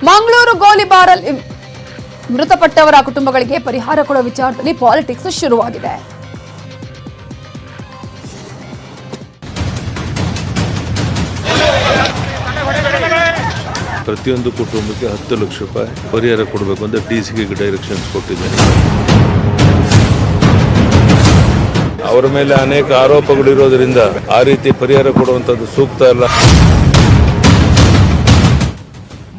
ಮಂಗಳೂರು ಗೋಲಿಬಾರಲ್ಲಿ ಮೃತಪಟ್ಟವರ ಕುಟುಂಬಗಳಿಗೆ ಪರಿಹಾರ ಕೊಡುವ ವಿಚಾರದಲ್ಲಿ ಪಾಲಿಟಿಕ್ಸ್ ಶುರುವಾಗಿದೆ. ಪ್ರತಿಯೊಂದು ಕುಟುಂಬಕ್ಕೆ 10 ಲಕ್ಷ ರೂಪಾಯಿ ಪರಿಹಾರ ಕೊಡಬೇಕು ಅಂತ ಡಿಸಿಗೆ ಡೈರೆಕ್ಷನ್ಸ್ ಕೊಟ್ಟಿದ್ದಾರೆ. ಅವರ ಮೇಲೆ ಅನೇಕ ಆರೋಪಗಳಿರೋದ್ರಿಂದ ಆ ರೀತಿ ಪರಿಹಾರ ಕೊಡುವಂಥದ್ದು ಸೂಕ್ತ ಅಲ್ಲ.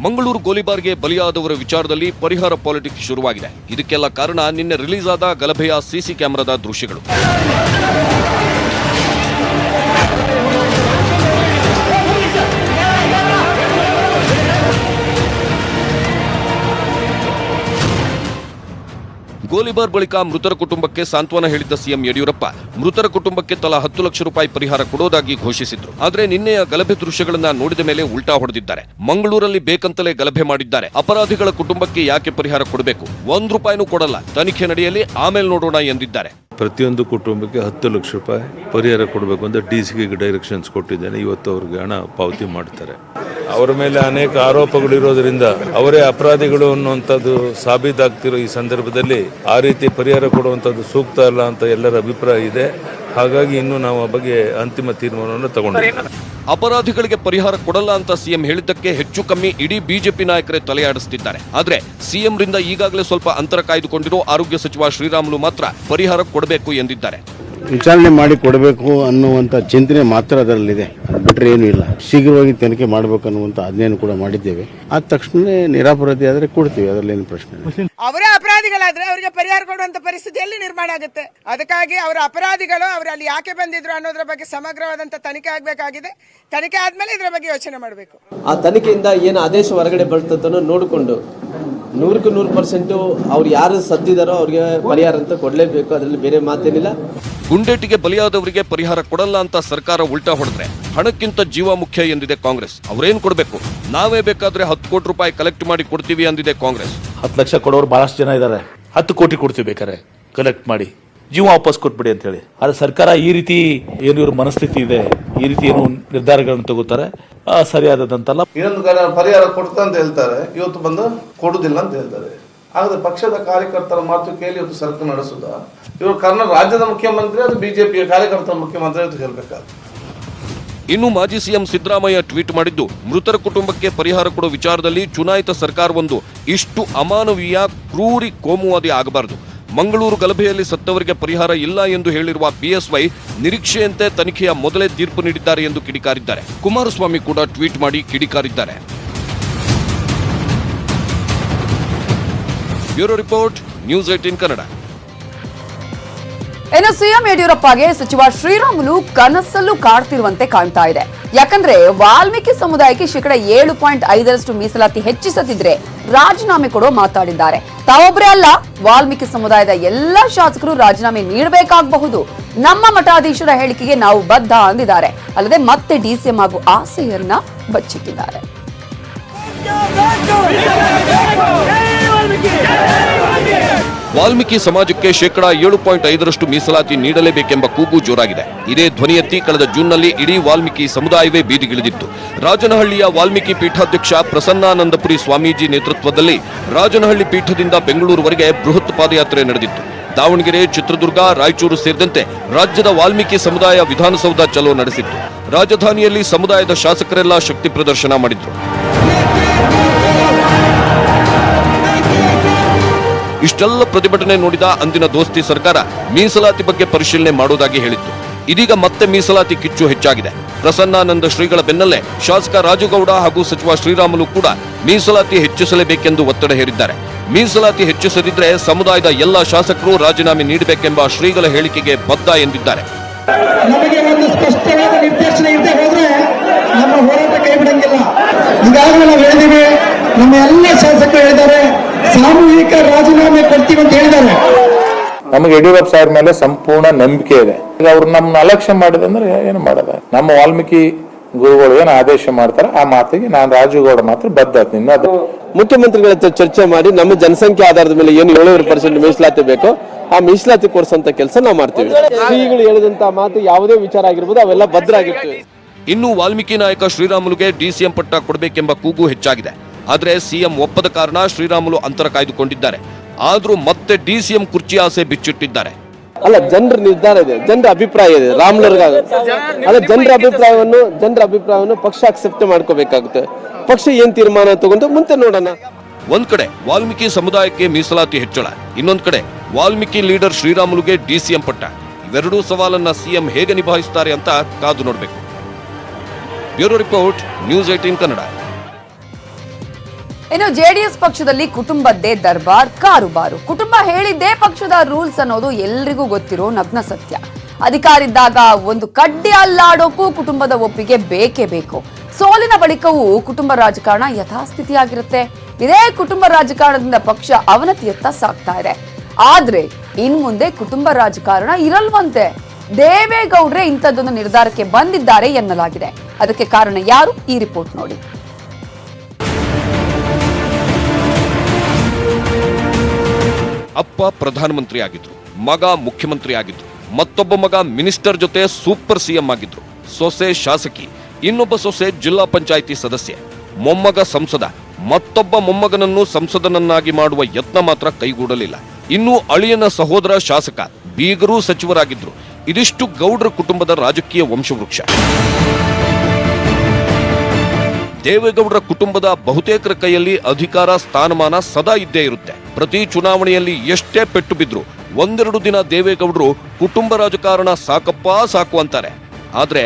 ಮಂಗಳೂರು ಗೋಲಿಬಾರ್ಗೆ ಬಲಿಯಾದವರ ವಿಚಾರದಲ್ಲಿ ಪರಿಹಾರ ಪಾಲಿಟಿಕ್ಸ್ ಶುರುವಾಗಿದೆ. ಇದಕ್ಕೆಲ್ಲ ಕಾರಣ ನಿನ್ನೆ ರಿಲೀಸ್ ಆದ ಗಲಭೆಯ ಸಿಸಿ ಕ್ಯಾಮೆರಾದ ದೃಶ್ಯಗಳು. ಗೋಲಿಬಾರ್ ಬಳಿಕ ಮೃತರ ಕುಟುಂಬಕ್ಕೆ ಸಾಂತ್ವನ ಹೇಳಿದ್ದ ಸಿಎಂ ಯಡಿಯೂರಪ್ಪ ಮೃತರ ಕುಟುಂಬಕ್ಕೆ ತಲಾ 10 ಲಕ್ಷ ರೂಪಾಯಿ ಪರಿಹಾರ ಕೊಡೋದಾಗಿ ಘೋಷಿಸಿದ್ರು. ಆದರೆ ನಿನ್ನೆಯ ಗಲಭೆ ದೃಶ್ಯಗಳನ್ನ ನೋಡಿದ ಮೇಲೆ ಉಲ್ಟಾ ಹೊಡೆದಿದ್ದಾರೆ. ಮಂಗಳೂರಲ್ಲಿ ಬೇಕಂತಲೇ ಗಲಭೆ ಮಾಡಿದ್ದಾರೆ. ಅಪರಾಧಿಗಳ ಕುಟುಂಬಕ್ಕೆ ಯಾಕೆ ಪರಿಹಾರ ಕೊಡಬೇಕು? 1 ರೂಪಾಯಿನೂ ಕೊಡಲ್ಲ, ತನಿಖೆ ನಡೆಯಲಿ, ಆಮೇಲೆ ನೋಡೋಣ ಎಂದಿದ್ದಾರೆ. ಪ್ರತಿಯೊಂದು ಕುಟುಂಬಕ್ಕೆ 10 ಲಕ್ಷ ರೂಪಾಯಿ ಪರಿಹಾರ ಕೊಡಬೇಕು ಅಂತ ಡಿಸಿಗೆ ಡೈರೆಕ್ಷನ್ಸ್ ಕೊಟ್ಟಿದ್ದೇನೆ. ಇವತ್ತು ಅವ್ರಿಗೆ ಹಣ ಪಾವತಿ ಮಾಡ್ತಾರೆ. ಅವರ ಮೇಲೆ ಅನೇಕ ಆರೋಪಗಳಿರೋದ್ರಿಂದ ಅವರೇ ಅಪರಾಧಿಗಳು ಅನ್ನುವಂಥದ್ದು ಸಾಬೀತಾಗ್ತಿರೋ ಈ ಸಂದರ್ಭದಲ್ಲಿ ಆ ರೀತಿ ಪರಿಹಾರ ಕೊಡುವಂಥದ್ದು ಸೂಕ್ತ ಅಲ್ಲ ಅಂತ ಎಲ್ಲರ ಅಭಿಪ್ರಾಯ ಇದೆ. ಹಾಗಾಗಿ ಇನ್ನು ನಾವು ಆ ಬಗ್ಗೆ ಅಂತಿಮ ತೀರ್ಮಾನವನ್ನು ತಗೊಂಡಿದ್ದೇವೆ. ಅಪರಾಧಿಗಳಿಗೆ ಪರಿಹಾರ ಕೊಡಲ್ಲ ಅಂತ ಸಿಎಂ ಹೇಳಿದ್ದಕ್ಕೆ ಹೆಚ್ಚು ಕಮ್ಮಿ ಇಡೀ ಬಿಜೆಪಿ ನಾಯಕರೇ ತಲೆಯಾಡಿಸುತ್ತಿದ್ದಾರೆ. ಆದ್ರೆ ಸಿಎಂರಿಂದ ಈಗಾಗಲೇ ಸ್ವಲ್ಪ ಅಂತರ ಕಾಯ್ದುಕೊಂಡಿರೋ ಆರೋಗ್ಯ ಸಚಿವ ಶ್ರೀರಾಮುಲು ಮಾತ್ರ ಪರಿಹಾರ ಕೊಡಬೇಕು ಎಂದಿದ್ದಾರೆ. ವಿಚಾರಣೆ ಮಾಡಿ ಕೊಡಬೇಕು ಅನ್ನುವಂಥ ಚಿಂತನೆ ಮಾತ್ರ ಅದರಲ್ಲಿದೆ, ಬಿಟ್ಟರೆ ಏನೂ ಇಲ್ಲ. ಶೀಘ್ರವಾಗಿ ತನಿಖೆ ಮಾಡಬೇಕು ಅನ್ನುವಂಥ ಆಜ್ಞೆಯನ್ನು ಕೂಡ ಮಾಡಿದ್ದೇವೆ. ಆದ ತಕ್ಷಣ ನಿರಾಪರಾಧಿ ಆದರೆ ಕೊಡ್ತೀವಿ, ಅದರಲ್ಲಿ ಏನು ಪ್ರಶ್ನೆ. ಅವರೇ ಅಪರಾಧಿಗಳಾದ್ರೆ ಅವರಿಗೆ ಪರಿಹಾರ ಕೊಡುವಂತ ಪರಿಸ್ಥಿತಿ ಎಲ್ಲಿ ನಿರ್ಮಾಣ ಆಗುತ್ತೆ? ಅದಕ್ಕಾಗಿ ಅವರ ಅಪರಾಧಿಗಳು ಅವರು ಅಲ್ಲಿ ಯಾಕೆ ಬಂದಿದ್ರು ಅನ್ನೋದ್ರ ಬಗ್ಗೆ ಸಮಗ್ರವಾದಂತ ತನಿಖೆ ಆಗಬೇಕಾಗಿದೆ. ತನಿಖೆ ಆದ್ಮೇಲೆ ಇದರ ಬಗ್ಗೆ ಯೋಚನೆ ಮಾಡಬೇಕು. ಆ ತನಿಖೆಯಿಂದ ಏನು ಆದೇಶ ಹೊರಗಡೆ ಬರ್ತದನ್ನು ನೋಡಿಕೊಂಡು 100% ಅವ್ರು ಯಾರು ಸತ್ತಿದಾರೋ ಅವ್ರಿಗೆ ಪರಿಹಾರ ಅಂತ ಕೊಡಲೇಬೇಕು. ಅದರಲ್ಲಿ ಬೇರೆ ಮಾತೇನಿಲ್ಲ. ಗುಂಡೇಟಿಗೆ ಬಲಿಯಾದವರಿಗೆ ಪರಿಹಾರ ಕೊಡಲ್ಲ ಅಂತ ಸರ್ಕಾರ ಉಲ್ಟಾ ಹೊಡೆದ್ರೆ ಹಣಕ್ಕಿಂತ ಜೀವ ಮುಖ್ಯ ಎಂದಿದೆ ಕಾಂಗ್ರೆಸ್. ಅವರೇನು ಕೊಡಬೇಕು? ನಾವೇ ಬೇಕಾದ್ರೆ 10 ಕೋಟಿ ರೂಪಾಯಿ ಕಲೆಕ್ಟ್ ಮಾಡಿ ಕೊಡ್ತೀವಿ ಅಂದಿದೆ ಕಾಂಗ್ರೆಸ್. 10 ಲಕ್ಷ ಕೊಡೋರು ಬಹಳಷ್ಟು ಜನ ಇದ್ದಾರೆ. 10 ಕೋಟಿ ಕೊಡ್ತೀವಿ ಬೇಕಾರೆ ಕಲೆಕ್ಟ್ ಮಾಡಿ, ಜೀವ ವಾಪಸ್ ಕೊಟ್ಬಿಡಿ ಅಂತ ಹೇಳಿ. ಆದ್ರೆ ಸರ್ಕಾರ ಈ ರೀತಿ ಏನು ಇವ್ರ ಮನಸ್ಥಿತಿ ಇದೆ, ಈ ರೀತಿ ಏನು ನಿರ್ಧಾರಗಳನ್ನು ತಗೋತಾರೆ, ಸರಿಯಾದದಂತಲ್ಲ. ಇನ್ನೊಂದು ಪರಿಹಾರ ಕೊಡ್ತಾ ಅಂತ ಹೇಳ್ತಾರೆ, ಇವತ್ತು ಬಂದು ಕೊಡುದಿಲ್ಲ ಅಂತ ಹೇಳ್ತಾರೆ. ಹಾಗಾದ್ರೆ ಪಕ್ಷದ ಕಾರ್ಯಕರ್ತರ ಮಾತು ಕೇಳಿ ಇವತ್ತು ಸರ್ಕಾರ ನಡೆಸುದ? ಇವರು ಕರ್ನಾಟಕ ರಾಜ್ಯದ ಮುಖ್ಯಮಂತ್ರಿ, ಅದು ಬಿಜೆಪಿಯ ಕಾರ್ಯಕರ್ತರ ಮುಖ್ಯಮಂತ್ರಿ ಅಂತ ಹೇಳ್ಬೇಕಾದ್ರೆ. ಇನ್ನು ಮಾಜಿ ಸಿಎಂ ಸಿದ್ದರಾಮಯ್ಯ ಟ್ವೀಟ್ ಮಾಡಿದ್ದು, ಮೃತರ ಕುಟುಂಬಕ್ಕೆ ಪರಿಹಾರ ಕೊಡುವ ವಿಚಾರದಲ್ಲಿ ಚುನಾಯಿತ ಸರ್ಕಾರವೊಂದು ಇಷ್ಟು ಅಮಾನವೀಯ, ಕ್ರೂರಿ, ಕೋಮುವಾದಿ ಆಗಬಾರದು. ಮಂಗಳೂರು ಗಲಭೆಯಲ್ಲಿ ಸತ್ತವರಿಗೆ ಪರಿಹಾರ ಇಲ್ಲ ಎಂದು ಹೇಳಿರುವ ಬಿಎಸ್ವೈ ನಿರೀಕ್ಷೆಯಂತೆ ತನಿಖೆಯ ಮೊದಲೇ ತೀರ್ಪು ನೀಡಿದ್ದಾರೆ ಎಂದು ಕಿಡಿಕಾರಿದ್ದಾರೆ. ಕುಮಾರಸ್ವಾಮಿ ಕೂಡ ಟ್ವೀಟ್ ಮಾಡಿ ಕಿಡಿಕಾರಿದ್ದಾರೆ. Bureau report, news 18 Kannada. ಇನ್ನು ಸಿಎಂ ಯಡಿಯೂರಪ್ಪಗೆ ಸಚಿವ ಶ್ರೀರಾಮುಲು ಕನಸಲ್ಲೂ ಕಾಡ್ತಿರುವಂತೆ ಕಾಣ್ತಾ ಇದೆ. ಯಾಕಂದ್ರೆ ವಾಲ್ಮೀಕಿ ಸಮುದಾಯಕ್ಕೆ %7.5 ಮೀಸಲಾತಿ ಹೆಚ್ಚಿಸದಿದ್ರೆ ರಾಜೀನಾಮೆ ಕೊಡೋ ಮಾತಾಡಿದ್ದಾರೆ. ತಾವೊಬ್ಬರೇ ಅಲ್ಲ, ವಾಲ್ಮೀಕಿ ಸಮುದಾಯದ ಎಲ್ಲಾ ಶಾಸಕರು ರಾಜೀನಾಮೆ ನೀಡಬೇಕಾಗಬಹುದು. ನಮ್ಮ ಮಠಾಧೀಶರ ಹೇಳಿಕೆಗೆ ನಾವು ಬದ್ಧ ಅಂದಿದ್ದಾರೆ. ಅಲ್ಲದೆ ಮತ್ತೆ ಡಿಸಿಎಂ ಆಗುವ ಆಸೆಯನ್ನ ಬಚ್ಚಿಟ್ಟಿದ್ದಾರೆ. ವಾಲ್ಮೀಕಿ ಸಮಾಜಕ್ಕೆ %7.5 ಮೀಸಲಾತಿ ನೀಡಲೇಬೇಕೆಂಬ ಕೂಗು ಜೋರಾಗಿದೆ. ಇದೇ ಧ್ವನಿ ಎತ್ತಿ ಕಳೆದ ಜೂನ್ನಲ್ಲಿ ಇಡೀ ವಾಲ್ಮೀಕಿ ಸಮುದಾಯವೇ ಬೀದಿಗಿಳಿದಿತ್ತು. ರಾಜನಹಳ್ಳಿಯ ವಾಲ್ಮೀಕಿ ಪೀಠಾಧ್ಯಕ್ಷ ಪ್ರಸನ್ನಾನಂದಪುರಿ ಸ್ವಾಮೀಜಿ ನೇತೃತ್ವದಲ್ಲಿ ರಾಜನಹಳ್ಳಿ ಪೀಠದಿಂದ ಬೆಂಗಳೂರುವರೆಗೆ ಬೃಹತ್ ಪಾದಯಾತ್ರೆ ನಡೆದಿತ್ತು. ದಾವಣಗೆರೆ, ಚಿತ್ರದುರ್ಗ, ರಾಯಚೂರು ಸೇರಿದಂತೆ ರಾಜ್ಯದ ವಾಲ್ಮೀಕಿ ಸಮುದಾಯ ವಿಧಾನಸೌಧ ಚಲೋ ನಡೆಸಿತ್ತು. ರಾಜಧಾನಿಯಲ್ಲಿ ಸಮುದಾಯದ ಶಾಸಕರೆಲ್ಲ ಶಕ್ತಿ ಪ್ರದರ್ಶನ ಮಾಡಿದ್ರು. ಇಷ್ಟೆಲ್ಲ ಪ್ರತಿಭಟನೆ ನೋಡಿದ ಅಂದಿನ ದೋಸ್ತಿ ಸರ್ಕಾರ ಮೀಸಲಾತಿ ಬಗ್ಗೆ ಪರಿಶೀಲನೆ ಮಾಡುವುದಾಗಿ ಹೇಳಿತ್ತು. ಇದೀಗ ಮತ್ತೆ ಮೀಸಲಾತಿ ಕಿಚ್ಚು ಹೆಚ್ಚಾಗಿದೆ. ಪ್ರಸನ್ನಾನಂದ ಶ್ರೀಗಳ ಬೆನ್ನಲ್ಲೇ ಶಾಸಕ ರಾಜುಗೌಡ ಹಾಗೂ ಸಚಿವ ಶ್ರೀರಾಮುಲು ಕೂಡ ಮೀಸಲಾತಿ ಹೆಚ್ಚಿಸಲೇಬೇಕೆಂದು ಒತ್ತಡ ಹೇರಿದ್ದಾರೆ. ಮೀಸಲಾತಿ ಹೆಚ್ಚಿಸದಿದ್ರೆ ಸಮುದಾಯದ ಎಲ್ಲ ಶಾಸಕರು ರಾಜೀನಾಮೆ ನೀಡಬೇಕೆಂಬ ಶ್ರೀಗಳ ಹೇಳಿಕೆಗೆ ಬದ್ಧ ಎಂದಿದ್ದಾರೆ. ನಮಗೆ ಒಂದು ಸ್ಪಷ್ಟವಾದ ನಿರ್ದೇಶನ ಇಲ್ಲದೆ ಹೋದ್ರೆ ನಮ್ಮ ಹೋರಾಟ ಕೈ ಬಿಡಂಗಿಲ್ಲ. ಈಗಾಗಲೇ ನಾವು ಹೇಳಿದೀವಿ, ನಮ್ಮ ಎಲ್ಲ ಶಾಸಕರು ಹೇಳಿದ್ದಾರೆ ಸಾಮೂಹಿಕ ರಾಜೀನಾಮೆ ಕೊಡ್ತೀವಿ ಅಂತ ಹೇಳಿದ್ದಾರೆ. ನಮಗೆ ಯಡಿಯೂರಪ್ಪ ಸಾಹೇಬ್ ಮೇಲೆ ಸಂಪೂರ್ಣ ನಂಬಿಕೆ ಇದೆ. ಈಗ ಅವ್ರು ನಮ್ಮನ್ನ ಅಲಕ್ಷ್ಯ ಮಾಡಿದಂದ್ರೆ ಏನು ಮಾಡದ? ನಮ್ಮ ವಾಲ್ಮೀಕಿ ಗುರುಗಳು ಏನು ಆದೇಶ ಮಾಡ್ತಾರೆ ಆ ಮಾತಿಗೆ ನಾನು ರಾಜುಗೌಡ ಮಾತ್ರ ಬದ್ಧ. ಅದು ಮುಖ್ಯಮಂತ್ರಿಗಳ ಹತ್ರ ಚರ್ಚೆ ಮಾಡಿ ನಮ್ಮ ಜನಸಂಖ್ಯೆ ಆಧಾರದ ಮೇಲೆ ಏನು 7% ಮೀಸಲಾತಿ ಬೇಕೋ ಆ ಮೀಸಲಾತಿ ಕೊಡಿಸಂತ ಕೆಲಸ ನಾವು ಮಾಡ್ತೀವಿ. ಶ್ರೀಗಳು ಹೇಳಿದಂತ ಮಾತು ಯಾವುದೇ ವಿಚಾರ ಆಗಿರ್ಬೋದು ಅವೆಲ್ಲ ಭದ್ರ ಆಗಿರ್ತವೆ. ಇನ್ನು ವಾಲ್ಮೀಕಿ ನಾಯಕ ಶ್ರೀರಾಮುಲುಗೆ ಡಿಸಿಎಂ ಪಟ್ಟ ಕೊಡಬೇಕೆಂಬ ಕೂಗು ಹೆಚ್ಚಾಗಿದೆ. ಆದ್ರೆ ಸಿಎಂ ಒಪ್ಪದ ಕಾರಣ ಶ್ರೀರಾಮುಲು ಅಂತರ ಕಾಯ್ದುಕೊಂಡಿದ್ದಾರೆ. ಆದ್ರೂ ಮತ್ತೆ ಡಿಸಿಎಂ ಕುರ್ಚಿ ಆಸೆ ಬಿಚ್ಚಿಟ್ಟಿದ್ದಾರೆ. ಅಲ್ಲ, ಜನರ ನಿರ್ಧಾರ ಇದೆ, ಜನರ ಅಭಿಪ್ರಾಯ ಇದೆ. ಅಲ್ಲ, ಜನರ ಅಭಿಪ್ರಾಯವನ್ನು ಪಕ್ಷ ಅಕ್ಸೆಪ್ಟ್ ಮಾಡ್ಕೋಬೇಕಾಗುತ್ತೆ. ಪಕ್ಷ ಏನ್ ತೀರ್ಮಾನ ತಗೊಂಡು ಮುಂದೆ ನೋಡೋಣ. ಒಂದ್ ಕಡೆ ವಾಲ್ಮೀಕಿ ಸಮುದಾಯಕ್ಕೆ ಮೀಸಲಾತಿ ಹೆಚ್ಚಳ, ಇನ್ನೊಂದ್ ಕಡೆ ವಾಲ್ಮೀಕಿ ಲೀಡರ್ ಶ್ರೀರಾಮುಲುಗೆ ಡಿಸಿಎಂ ಪಟ್ಟ. ಇವೆರಡೂ ಸವಾಲನ್ನ ಸಿಎಂ ಹೇಗೆ ನಿಭಾಯಿಸುತ್ತಾರೆ ಅಂತ ಕಾದು ನೋಡಬೇಕು. Bureau report, news 18 Kannada. ಇನ್ನು ಜೆಡಿಎಸ್ ಪಕ್ಷದಲ್ಲಿ ಕುಟುಂಬದ್ದೇ ದರ್ಬಾರ್ ಕಾರುಬಾರು. ಕುಟುಂಬ ಹೇಳಿದ್ದೇ ಪಕ್ಷದ ರೂಲ್ಸ್ ಅನ್ನೋದು ಎಲ್ರಿಗೂ ಗೊತ್ತಿರೋ ನಗ್ನ ಸತ್ಯ. ಅಧಿಕಾರ ಇದ್ದಾಗ ಒಂದು ಕಡ್ಡಿ ಅಲ್ಲಾಡೋಕ್ಕೂ ಕುಟುಂಬದ ಒಪ್ಪಿಗೆ ಬೇಕೇ ಬೇಕು. ಸೋಲಿನ ಬಳಿಕವೂ ಕುಟುಂಬ ರಾಜಕಾರಣ ಯಥಾಸ್ಥಿತಿಯಾಗಿರುತ್ತೆ. ಇದೇ ಕುಟುಂಬ ರಾಜಕಾರಣದಿಂದ ಪಕ್ಷ ಅವನತಿಯತ್ತ ಸಾಗ್ತಾ ಇದೆ. ಆದ್ರೆ ಇನ್ ಮುಂದೆ ಕುಟುಂಬ ರಾಜಕಾರಣ ಇರಲ್ವಂತೆ. ದೇವೇಗೌಡ್ರೆ ಇಂಥದ್ದೊಂದು ನಿರ್ಧಾರಕ್ಕೆ ಬಂದಿದ್ದಾರೆ ಎನ್ನಲಾಗಿದೆ. ಅದಕ್ಕೆ ಕಾರಣ ಯಾರು? ಈ ರಿಪೋರ್ಟ್ ನೋಡಿ. ಅಪ್ಪ ಪ್ರಧಾನಮಂತ್ರಿ ಆಗಿದ್ರು, ಮಗ ಮುಖ್ಯಮಂತ್ರಿ ಆಗಿದ್ರು, ಮತ್ತೊಬ್ಬ ಮಗ ಮಿನಿಸ್ಟರ್ ಜೊತೆ ಸೂಪರ್ ಸಿಎಂ ಆಗಿದ್ರು, ಸೊಸೆ ಶಾಸಕಿ, ಇನ್ನೊಬ್ಬ ಸೊಸೆ ಜಿಲ್ಲಾ ಪಂಚಾಯಿತಿ ಸದಸ್ಯೆ, ಮೊಮ್ಮಗ ಸಂಸದ, ಮತ್ತೊಬ್ಬ ಮೊಮ್ಮಗನನ್ನು ಸಂಸದನನ್ನಾಗಿ ಮಾಡುವ ಯತ್ನ ಮಾತ್ರ ಕೈಗೂಡಲಿಲ್ಲ. ಇನ್ನು ಅಳಿಯನ ಸಹೋದರ ಶಾಸಕ, ಬೀಗರೂ ಸಚಿವರಾಗಿದ್ರು. ಇದಿಷ್ಟು ಗೌಡ್ರ ಕುಟುಂಬದ ರಾಜಕೀಯ ವಂಶವೃಕ್ಷ. ದೇವೇಗೌಡರ ಕುಟುಂಬದ ಬಹುತೇಕರ ಕೈಯಲ್ಲಿ ಅಧಿಕಾರ, ಸ್ಥಾನಮಾನ ಸದಾ ಇದ್ದೇ ಇರುತ್ತೆ. ಪ್ರತಿ ಚುನಾವಣೆಯಲ್ಲಿ ಎಷ್ಟೇ ಪೆಟ್ಟು ಬಿದ್ರು ಒಂದೆರಡು ದಿನ ದೇವೇಗೌಡರು ಕುಟುಂಬ ರಾಜಕಾರಣ ಸಾಕಪ್ಪ ಸಾಕು ಅಂತಾರೆ. ಆದ್ರೆ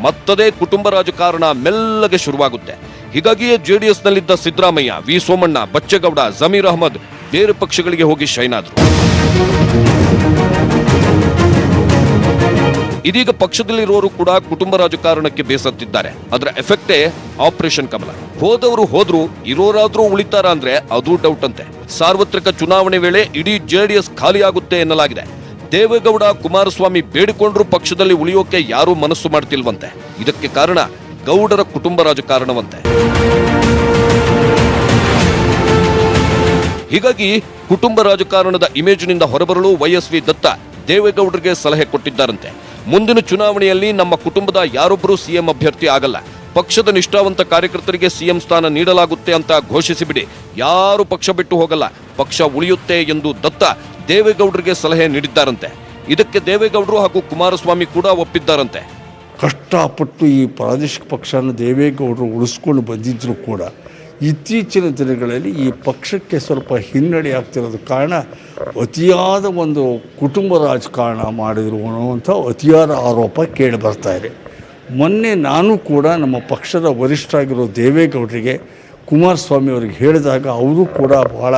ಮತ್ತದೇ ಕುಟುಂಬ ರಾಜಕಾರಣ ಮೆಲ್ಲಗೆ ಶುರುವಾಗುತ್ತೆ. ಹೀಗಾಗಿಯೇ ಜೆಡಿಎಸ್ನಲ್ಲಿದ್ದ ಸಿದ್ದರಾಮಯ್ಯ, ವಿ ಸೋಮಣ್ಣ, ಬಚ್ಚೇಗೌಡ, ಜಮೀರ್ ಅಹಮದ್ ಬೇರೆ ಪಕ್ಷಗಳಿಗೆ ಹೋಗಿ ಶೈನ್ ಆದ್ರು. ಇದೀಗ ಪಕ್ಷದಲ್ಲಿರುವವರು ಕೂಡ ಕುಟುಂಬ ರಾಜಕಾರಣಕ್ಕೆ ಬೇಸತ್ತಿದ್ದಾರೆ. ಅದರ ಎಫೆಕ್ಟೇ ಆಪರೇಷನ್ ಕಮಲ. ಹೋದವರು ಹೋದ್ರು, ಇರೋರಾದ್ರೂ ಉಳಿತಾರ ಅಂದ್ರೆ ಅದು ಡೌಟ್ ಅಂತೆ. ಸಾರ್ವತ್ರಿಕ ಚುನಾವಣೆ ವೇಳೆ ಇಡೀ ಜೆಡಿಎಸ್ ಖಾಲಿಯಾಗುತ್ತೆ ಎನ್ನಲಾಗಿದೆ. ದೇವೇಗೌಡ, ಕುಮಾರಸ್ವಾಮಿ ಬೇಡಿಕೊಂಡ್ರು ಪಕ್ಷದಲ್ಲಿ ಉಳಿಯೋಕೆ ಯಾರೂ ಮನಸ್ಸು ಮಾಡ್ತಿಲ್ವಂತೆ. ಇದಕ್ಕೆ ಕಾರಣ ಗೌಡರ ಕುಟುಂಬ ರಾಜಕಾರಣವಂತೆ. ಹೀಗಾಗಿ ಕುಟುಂಬ ರಾಜಕಾರಣದ ಇಮೇಜ್ನಿಂದ ಹೊರಬರಲು ವೈಎಸ್ವಿ ದತ್ತ ದೇವೇಗೌಡರಿಗೆ ಸಲಹೆ ಕೊಟ್ಟಿದ್ದಾರಂತೆ. ಮುಂದಿನ ಚುನಾವಣೆಯಲ್ಲಿ ನಮ್ಮ ಕುಟುಂಬದ ಯಾರೊಬ್ಬರೂ ಸಿಎಂ ಅಭ್ಯರ್ಥಿ ಆಗಲ್ಲ, ಪಕ್ಷದ ನಿಷ್ಠಾವಂತ ಕಾರ್ಯಕರ್ತರಿಗೆ ಸಿಎಂ ಸ್ಥಾನ ನೀಡಲಾಗುತ್ತೆ ಅಂತ ಘೋಷಿಸಿಬಿಡಿ, ಯಾರು ಪಕ್ಷ ಬಿಟ್ಟು ಹೋಗಲ್ಲ, ಪಕ್ಷ ಉಳಿಯುತ್ತೆ ಎಂದು ದತ್ತ ದೇವೇಗೌಡರಿಗೆ ಸಲಹೆ ನೀಡಿದ್ದಾರಂತೆ. ಇದಕ್ಕೆ ದೇವೇಗೌಡರು ಹಾಗೂ ಕುಮಾರಸ್ವಾಮಿ ಕೂಡ ಒಪ್ಪಿದ್ದಾರಂತೆ. ಕಷ್ಟಪಟ್ಟು ಈ ಪ್ರಾದೇಶಿಕ ಪಕ್ಷನ ದೇವೇಗೌಡರು ಉಳಿಸ್ಕೊಂಡು ಬಂದಿದ್ದರೂ ಕೂಡ ಇತ್ತೀಚಿನ ದಿನಗಳಲ್ಲಿ ಈ ಪಕ್ಷಕ್ಕೆ ಸ್ವಲ್ಪ ಹಿನ್ನಡೆ ಆಗ್ತಿರೋದು ಕಾರಣ ಅತಿಯಾದ ಒಂದು ಕುಟುಂಬ ರಾಜಕಾರಣ ಮಾಡಿದ್ರು ಅನ್ನುವಂಥ ಅತಿಯಾದ ಆರೋಪ ಕೇಳಿ ಬರ್ತಾ ಇದೆ. ಮೊನ್ನೆ ನಾನು ಕೂಡ ನಮ್ಮ ಪಕ್ಷದ ವರಿಷ್ಠರಾಗಿರೋ ದೇವೇಗೌಡರಿಗೆ, ಕುಮಾರಸ್ವಾಮಿ ಅವರಿಗೆ ಹೇಳಿದಾಗ ಅವರು ಕೂಡ ಬಹಳ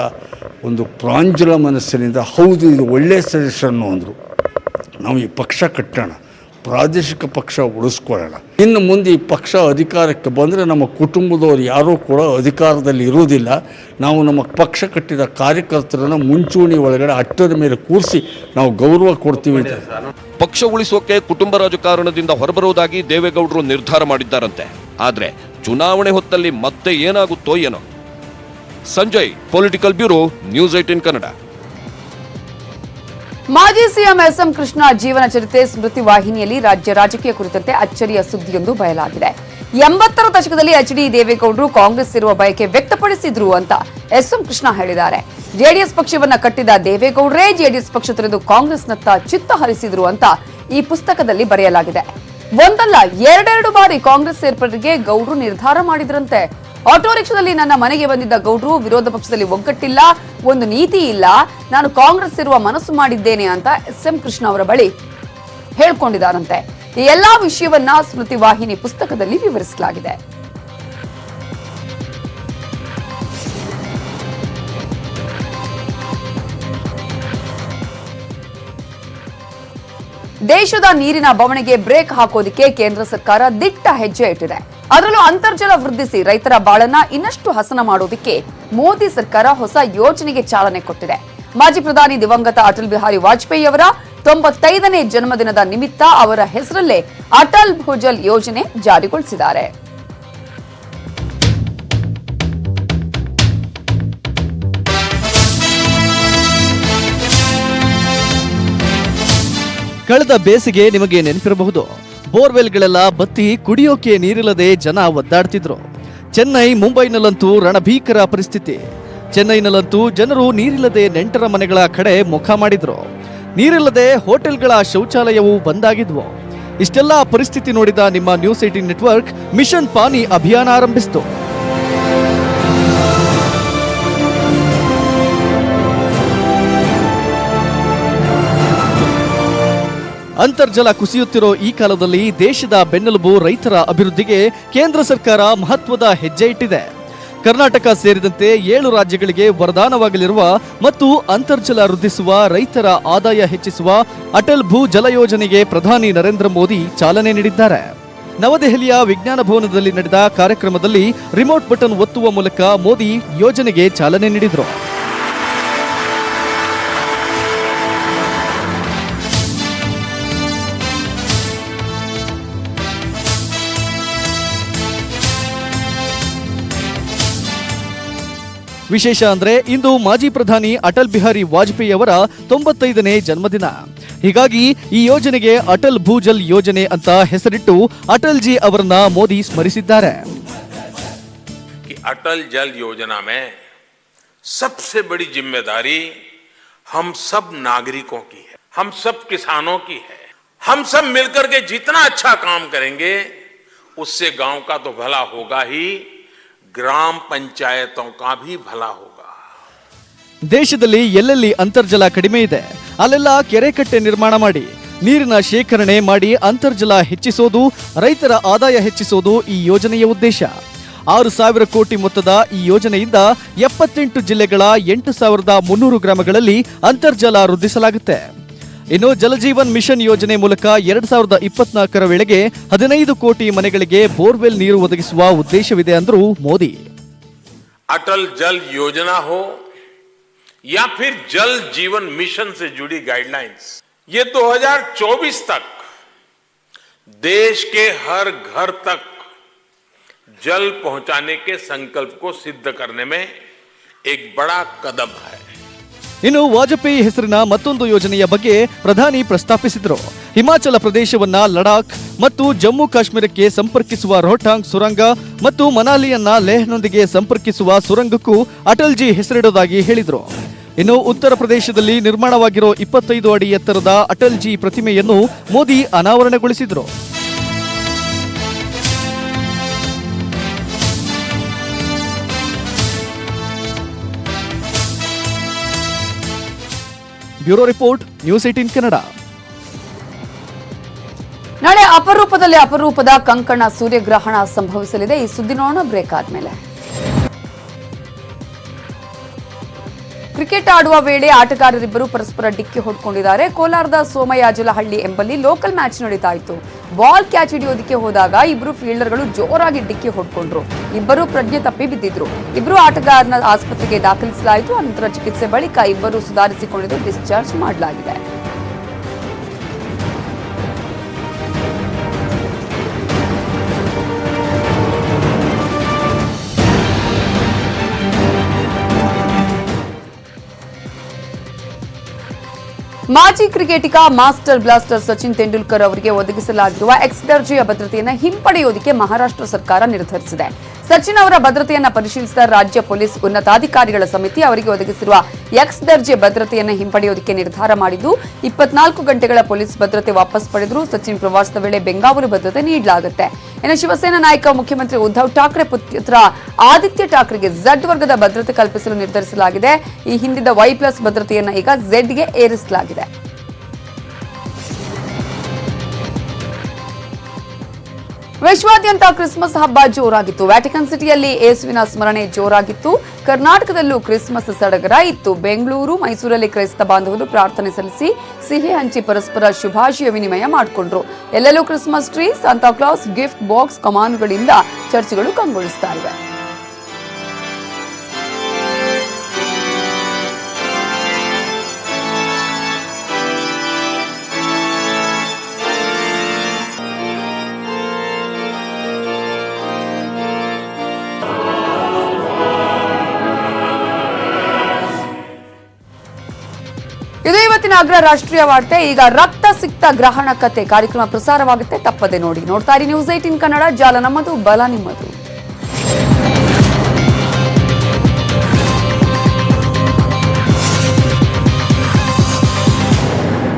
ಒಂದು ಪ್ರಾಂಜಲ ಮನಸ್ಸಿನಿಂದ ಹೌದು ಇದು ಒಳ್ಳೆಯ ಸಜೆಷನ್ನು ಅಂದರು. ನಾವು ಈ ಪಕ್ಷ ಕಟ್ಟೋಣ, ಪ್ರಾದೇಶಿಕ ಪಕ್ಷ ಉಳಿಸ್ಕೊಳ್ಳೋಣ. ಇನ್ನು ಮುಂದೆ ಈ ಪಕ್ಷ ಅಧಿಕಾರಕ್ಕೆ ಬಂದರೆ ನಮ್ಮ ಕುಟುಂಬದವರು ಯಾರೂ ಕೂಡ ಅಧಿಕಾರದಲ್ಲಿ ಇರುವುದಿಲ್ಲ. ನಾವು ನಮ್ಮ ಪಕ್ಷ ಕಟ್ಟಿದ ಕಾರ್ಯಕರ್ತರನ್ನು ಮುಂಚೂಣಿ ಒಳಗಡೆ ಅಟ್ಟದ ಮೇಲೆ ಕೂರಿಸಿ ನಾವು ಗೌರವ ಕೊಡ್ತೀವಿ. ಪಕ್ಷ ಉಳಿಸೋಕೆ ಕುಟುಂಬ ರಾಜಕಾರಣದಿಂದ ಹೊರಬರುವುದಾಗಿ ದೇವೇಗೌಡರು ನಿರ್ಧಾರ ಮಾಡಿದ್ದಾರಂತೆ. ಆದ್ರೆ ಚುನಾವಣೆ ಹೊತ್ತಲ್ಲಿ ಮತ್ತೆ ಏನಾಗುತ್ತೋ ಏನೋ. Sanjay, political bureau, news 18 Kannada. ಮಾಜಿ ಸಿಎಂ ಎಸ್.ಎಂ. ಕೃಷ್ಣ ಜೀವನ ಚರಿತ್ರೆ ಸ್ಮೃತಿ ವಾಹಿನಿಯಲ್ಲಿ ರಾಜ್ಯ ರಾಜಕೀಯ ಕುರಿತಂತೆ ಅಚ್ಚರಿಯ ಸುದ್ದಿಯೊಂದು ಬಯಲಾಗಿದೆ. 80ರ ದಶಕದಲ್ಲಿ ಎಚ್.ಡಿ. ದೇವೇಗೌಡರು ಕಾಂಗ್ರೆಸ್ ಸೇರುವ ಬಯಕೆ ವ್ಯಕ್ತಪಡಿಸಿದ್ರು ಅಂತ ಎಸ್.ಎಂ. ಕೃಷ್ಣ ಹೇಳಿದ್ದಾರೆ. ಜೆಡಿಎಸ್ ಪಕ್ಷವನ್ನ ಕಟ್ಟಿದ ದೇವೇಗೌಡರೇ ಜೆಡಿಎಸ್ ಪಕ್ಷ ತೊರೆದು ಕಾಂಗ್ರೆಸ್ನತ್ತ ಚಿತ್ತ ಹರಿಸಿದ್ರು ಅಂತ ಈ ಪುಸ್ತಕದಲ್ಲಿ ಬರೆಯಲಾಗಿದೆ. ಒಂದಲ್ಲ ಎರಡೆರಡು ಬಾರಿ ಕಾಂಗ್ರೆಸ್ ಸೇರ್ಪಡೆಗೆ ಗೌಡ್ರು ನಿರ್ಧಾರ ಮಾಡಿದ್ರಂತೆ. ಆಟೋ ರಿಕ್ಷಾದಲ್ಲಿ ನನ್ನ ಮನೆಗೆ ಬಂದಿದ್ದ ಗೌಡ್ರು ವಿರೋಧ ಪಕ್ಷದಲ್ಲಿ ಒಗ್ಗಟ್ಟಿಲ್ಲ, ಒಂದು ನೀತಿ ಇಲ್ಲ, ನಾನು ಕಾಂಗ್ರೆಸ್ ಸೇರುವ ಮನಸ್ಸು ಮಾಡಿದ್ದೇನೆ ಅಂತ ಎಸ್.ಎಂ. ಕೃಷ್ಣ ಅವರ ಬಳಿ ಹೇಳ್ಕೊಂಡಿದ್ದಾರಂತೆ. ಈ ಎಲ್ಲಾ ವಿಷಯವನ್ನ ಸ್ಮೃತಿ ವಾಹಿನಿ ಪುಸ್ತಕದಲ್ಲಿ ವಿವರಿಸಲಾಗಿದೆ. ದೇಶದ ನೀರಿನ ಬವಣೆಗೆ ಬ್ರೇಕ್ ಹಾಕೋದಕ್ಕೆ ಕೇಂದ್ರ ಸರ್ಕಾರ ದಿಟ್ಟ ಹೆಜ್ಜೆ ಇಟ್ಟಿದೆ. ಅದರಲ್ಲೂ ಅಂತರ್ಜಲ ವೃದ್ಧಿಸಿ ರೈತರ ಬಾಳನ್ನ ಇನ್ನಷ್ಟು ಹಸನ ಮಾಡೋದಕ್ಕೆ ಮೋದಿ ಸರ್ಕಾರ ಹೊಸ ಯೋಜನೆಗೆ ಚಾಲನೆ ಕೊಟ್ಟಿದೆ. ಮಾಜಿ ಪ್ರಧಾನಿ ದಿವಂಗತ ಅಟಲ್ ಬಿಹಾರಿ ವಾಜಪೇಯಿ ಅವರ 95ನೇ ಜನ್ಮದಿನದ ನಿಮಿತ್ತ ಅವರ ಹೆಸರಲ್ಲೇ ಅಟಲ್ ಭೂಜಲ್ ಯೋಜನೆ ಜಾರಿಗೊಳಿಸಿದ್ದಾರೆ. ಕಳೆದ ಬೇಸಿಗೆ ನಿಮಗೆ ನೆನಪಿರಬಹುದು. ಬೋರ್ವೆಲ್ಗಳೆಲ್ಲ ಬತ್ತಿ ಕುಡಿಯೋಕೆ ನೀರಿಲ್ಲದೆ ಜನ ಒದ್ದಾಡ್ತಿದ್ರು. ಚೆನ್ನೈ, ಮುಂಬೈನಲ್ಲಂತೂ ರಣಭೀಕರ ಪರಿಸ್ಥಿತಿ. ಚೆನ್ನೈನಲ್ಲಂತೂ ಜನರು ನೀರಿಲ್ಲದೆ ನೆಂಟರ ಮನೆಗಳ ಕಡೆ ಮುಖ ಮಾಡಿದ್ರು. ನೀರಿಲ್ಲದೆ ಹೋಟೆಲ್ಗಳ ಶೌಚಾಲಯವೂ ಬಂದಾಗಿದ್ವು. ಇಷ್ಟೆಲ್ಲ ಪರಿಸ್ಥಿತಿ ನೋಡಿದ ನಿಮ್ಮ ನ್ಯೂಸ್ 18 ನೆಟ್ವರ್ಕ್ ಮಿಷನ್ ಪಾನಿ ಅಭಿಯಾನ ಆರಂಭಿಸಿತು. ಅಂತರ್ಜಲ ಕುಸಿಯುತ್ತಿರೋ ಈ ಕಾಲದಲ್ಲಿ ದೇಶದ ಬೆನ್ನೆಲುಬು ರೈತರ ಅಭಿವೃದ್ಧಿಗೆ ಕೇಂದ್ರ ಸರ್ಕಾರ ಮಹತ್ವದ ಹೆಜ್ಜೆ ಇಟ್ಟಿದೆ. ಕರ್ನಾಟಕ ಸೇರಿದಂತೆ 7 ರಾಜ್ಯಗಳಿಗೆ ವರದಾನವಾಗಲಿರುವ ಮತ್ತು ಅಂತರ್ಜಲ ವೃದ್ಧಿಸುವ, ರೈತರ ಆದಾಯ ಹೆಚ್ಚಿಸುವ ಅಟಲ್ ಭೂ ಜಲ ಯೋಜನೆಗೆ ಪ್ರಧಾನಿ ನರೇಂದ್ರ ಮೋದಿ ಚಾಲನೆ ನೀಡಿದ್ದಾರೆ. ನವದೆಹಲಿಯ ವಿಜ್ಞಾನ ಭವನದಲ್ಲಿ ನಡೆದ ಕಾರ್ಯಕ್ರಮದಲ್ಲಿ ರಿಮೋಟ್ ಬಟನ್ ಒತ್ತುವ ಮೂಲಕ ಮೋದಿ ಯೋಜನೆಗೆ ಚಾಲನೆ ನೀಡಿದರು. ವಿಶೇಷ ಅಂದ್ರೆ ಇಂದು ಮಾಜಿ ಪ್ರಧಾನಿ ಅಟಲ್ ಬಿಹಾರಿ ವಾಜಪೇಯಿ ಅವರ 95ನೇ ಜನ್ಮದಿನ. ಹೀಗಾಗಿ ಈ ಯೋಜನೆಗೆ ಅಟಲ್ ಭೂಜಲ್ ಯೋಜನೆ ಅಂತ ಹೆಸರಿಟ್ಟು ಅಟಲ್ ಜಿ ಅವರನ್ನ ಮೋದಿ ಸ್ಮರಿಸಿದ್ದಾರೆ. ಅಟಲ್ ಜಲ್ ಯೋಜನಾ में सबसे बड़ी जिम्मेदारी हम सब नागरिकों की है, हम सब किसानों की है. हम सब मिलकर के जितना अच्छा काम करेंगे उससे गांव का तो भला होगा ही, ಗ್ರಾಮ ಪಂಚಾಯತೋं का भी भला होगा. ದೇಶದಲ್ಲಿ ಎಲ್ಲೆಲ್ಲಿ ಅಂತರ್ಜಲ ಕಡಿಮೆ ಇದೆ ಅಲ್ಲೆಲ್ಲ ಕೆರೆ ಕಟ್ಟೆ ನಿರ್ಮಾಣ ಮಾಡಿ ನೀರಿನ ಶೇಖರಣೆ ಮಾಡಿ ಅಂತರ್ಜಲ ಹೆಚ್ಚಿಸೋದು, ರೈತರ ಆದಾಯ ಹೆಚ್ಚಿಸೋದು ಈ ಯೋಜನೆಯ ಉದ್ದೇಶ. 6,000 ಕೋಟಿ ಮೊತ್ತದ ಈ ಯೋಜನೆಯಿಂದ 78 ಜಿಲ್ಲೆಗಳ 8,300 ಗ್ರಾಮಗಳಲ್ಲಿ ಅಂತರ್ಜಲ ವೃದ್ಧಿಸಲಾಗುತ್ತೆ. ಇನ್ನು ಜಲಜೀವನ್ ಮಿಷನ್ ಯೋಜನೆ ಮೂಲಕ 2024ರ ವೇಳೆಗೆ 15 ಕೋಟಿ ಮನೆಗಳಿಗೆ ಬೋರ್ವೆಲ್ ನೀರು ಒದಗಿಸುವ ಉದ್ದೇಶವಿದೆ ಅಂದ್ರು ಮೋದಿ. अटल जल योजना हो या फिर जल जीवन मिशन से जुड़ी गाइडलाइंस, ये 2024 तक देश के हर घर तक जल पहुंचाने के संकल्प को सिद्ध करने में एक बड़ा कदम है. ಇನ್ನು ವಾಜಪೇಯಿ ಹೆಸರಿನ ಮತ್ತೊಂದು ಯೋಜನೆಯ ಬಗ್ಗೆ ಪ್ರಧಾನಿ ಪ್ರಸ್ತಾಪಿಸಿದರು. ಹಿಮಾಚಲ ಪ್ರದೇಶವನ್ನ ಲಡಾಖ್ ಮತ್ತು ಜಮ್ಮು ಕಾಶ್ಮೀರಕ್ಕೆ ಸಂಪರ್ಕಿಸುವ ರೋಹ್ಟಾಂಗ್ ಸುರಂಗ ಮತ್ತು ಮನಾಲಿಯನ್ನ ಲೇಹ್ನೊಂದಿಗೆ ಸಂಪರ್ಕಿಸುವ ಸುರಂಗಕ್ಕೂ ಅಟಲ್ ಜಿ ಹೆಸರಿಡುವುದಾಗಿ ಹೇಳಿದರು. ಇನ್ನು ಉತ್ತರ ಪ್ರದೇಶದಲ್ಲಿ ನಿರ್ಮಾಣವಾಗಿರೋ 25 ಅಡಿ ಎತ್ತರದ ಅಟಲ್ ಜಿ ಪ್ರತಿಮೆಯನ್ನು ಮೋದಿ ಅನಾವರಣಗೊಳಿಸಿದರು. Bureau report, news 18 Kannada. ನಾಳೆ ಅಪರೂಪದಲ್ಲಿ ಅಪರೂಪದ ಕಂಕಣ ಸೂರ್ಯಗ್ರಹಣ ಸಂಭವಿಸಲಿದೆ. ಈ ಸುದ್ದಿ ನೋಡೋಣ ಬ್ರೇಕ್ ಆದ್ಮೇಲೆ. ಕ್ರಿಕೆಟ್ ಆಡುವ ವೇಳೆ ಆಟಗಾರರಿಬ್ಬರು ಪರಸ್ಪರ ಡಿಕ್ಕಿ ಹೊಡ್ಕೊಂಡಿದ್ದಾರೆ. ಕೋಲಾರದ ಸೋಮಯಾಜಲಹಳ್ಳಿ ಎಂಬಲ್ಲಿ ಲೋಕಲ್ ಮ್ಯಾಚ್ ನಡೀತಾ ಇತ್ತು. ಬಾಲ್ ಕ್ಯಾಚ್ ಹಿಡಿಯೋದಕ್ಕೆ ಹೋದಾಗ ಇಬ್ಬರು ಫೀಲ್ಡರ್ಗಳು ಜೋರಾಗಿ ಡಿಕ್ಕಿ ಹೊಡ್ಕೊಂಡ್ರು. ಇಬ್ಬರು ಪ್ರಜ್ಞೆ ತಪ್ಪಿ ಬಿದ್ದಿದ್ರು. ಇಬ್ಬರು ಆಟಗಾರನ ಆಸ್ಪತ್ರೆಗೆ ದಾಖಲಿಸಲಾಯಿತು. ಅನಂತರ ಚಿಕಿತ್ಸೆ ಬಳಿಕ ಇಬ್ಬರು ಸುಧಾರಿಸಿಕೊಂಡಿದ್ದು ಡಿಸ್ಚಾರ್ಜ್ ಮಾಡಲಾಗಿದೆ. ಮಾಜಿ ಕ್ರಿಕೆಟಿಗ ಮಾಸ್ಟರ್ ಬ್ಲಾಸ್ಟರ್ ಸಚಿನ್ ತೆಂಡೂಲ್ಕರ್ ಅವರಿಗೆ ಒದಗಿಸಲಾಗಿರುವ ಎಕ್ಸ್ ದರ್ಜೆಯ ಭದ್ರತೆಯನ್ನು ಹಿಂಪಡೆಯುವುದಕ್ಕೆ ಮಹಾರಾಷ್ಟ್ರ ಸರ್ಕಾರ ನಿರ್ಧರಿಸಿದೆ. ಸಚಿನ್ ಅವರ ಭದ್ರತೆಯನ್ನು ಪರಿಶೀಲಿಸಿದ ರಾಜ್ಯ ಪೊಲೀಸ್ ಉನ್ನತಾಧಿಕಾರಿಗಳ ಸಮಿತಿ ಅವರಿಗೆ ಒದಗಿಸಿರುವ ಎಕ್ಸ್ ದರ್ಜೆ ಭದ್ರತೆಯನ್ನು ಹಿಂಪಡೆಯುವುದಕ್ಕೆ ನಿರ್ಧಾರ ಮಾಡಿದ್ದು 24 ಗಂಟೆಗಳ ಪೊಲೀಸ್ ಭದ್ರತೆ ವಾಪಸ್ ಪಡೆದರು. ಸಚಿನ್ ಪ್ರವಾಸದ ವೇಳೆ ಬೆಂಗಾವಲು ಭದ್ರತೆ ನೀಡಲಾಗುತ್ತೆ. ಇನ್ನು ಶಿವಸೇನಾ ನಾಯಕ ಮುಖ್ಯಮಂತ್ರಿ ಉದ್ಧವ್ ಠಾಕ್ರೆ ಪುತ್ರ ಆದಿತ್ಯ ಠಾಕ್ರೆಗೆ ಝಡ್ ವರ್ಗದ ಭದ್ರತೆ ಕಲ್ಪಿಸಲು ನಿರ್ಧರಿಸಲಾಗಿದೆ. ಈ ಹಿಂದಿದ್ದ Y+ ಭದ್ರತೆಯನ್ನು ಈಗ ಝಡ್ಗೆ ಏರಿಸಲಾಗಿದೆ. ವಿಶ್ವಾದ್ಯಂತ ಕ್ರಿಸ್ಮಸ್ ಹಬ್ಬ ಜೋರಾಗಿತ್ತು. ವ್ಯಾಟಿಕನ್ ಸಿಟಿಯಲ್ಲಿ ಯೇಸುವಿನ ಸ್ಮರಣೆ ಜೋರಾಗಿತ್ತು. ಕರ್ನಾಟಕದಲ್ಲೂ ಕ್ರಿಸ್ಮಸ್ ಸಡಗರ ಇತ್ತು. ಬೆಂಗಳೂರು, ಮೈಸೂರಲ್ಲಿ ಕ್ರೈಸ್ತ ಬಾಂಧವರು ಪ್ರಾರ್ಥನೆ ಸಲ್ಲಿಸಿ ಸಿಹಿ ಹಂಚಿ ಪರಸ್ಪರ ಶುಭಾಶಯ ವಿನಿಮಯ ಮಾಡಿಕೊಂಡ್ರು. ಎಲ್ಲೆಲ್ಲೂ Christmas tree, Santa Claus, gift box, ಕಮಾನುಗಳಿಂದ ಚರ್ಚ್ಗಳು ಕಂಗೊಳಿಸ್ತಾ ಇವೆ. ಇದು ಇವತ್ತಿನ ಅಗ್ರ ರಾಷ್ಟ್ರೀಯ ವಾರ್ತೆ. ಈಗ ರಕ್ತ ಸಿಕ್ತ ಗ್ರಹಣ ಕತೆ ಕಾರ್ಯಕ್ರಮ ಪ್ರಸಾರವಾಗುತ್ತೆ, ತಪ್ಪದೆ ನೋಡಿ. ನೋಡ್ತಾ ಇರಿ ನ್ಯೂಸ್ 18 ಕನ್ನಡ. ಜಾಲ ನಮ್ಮದು, ಬಲ ನಿಮ್ಮದು.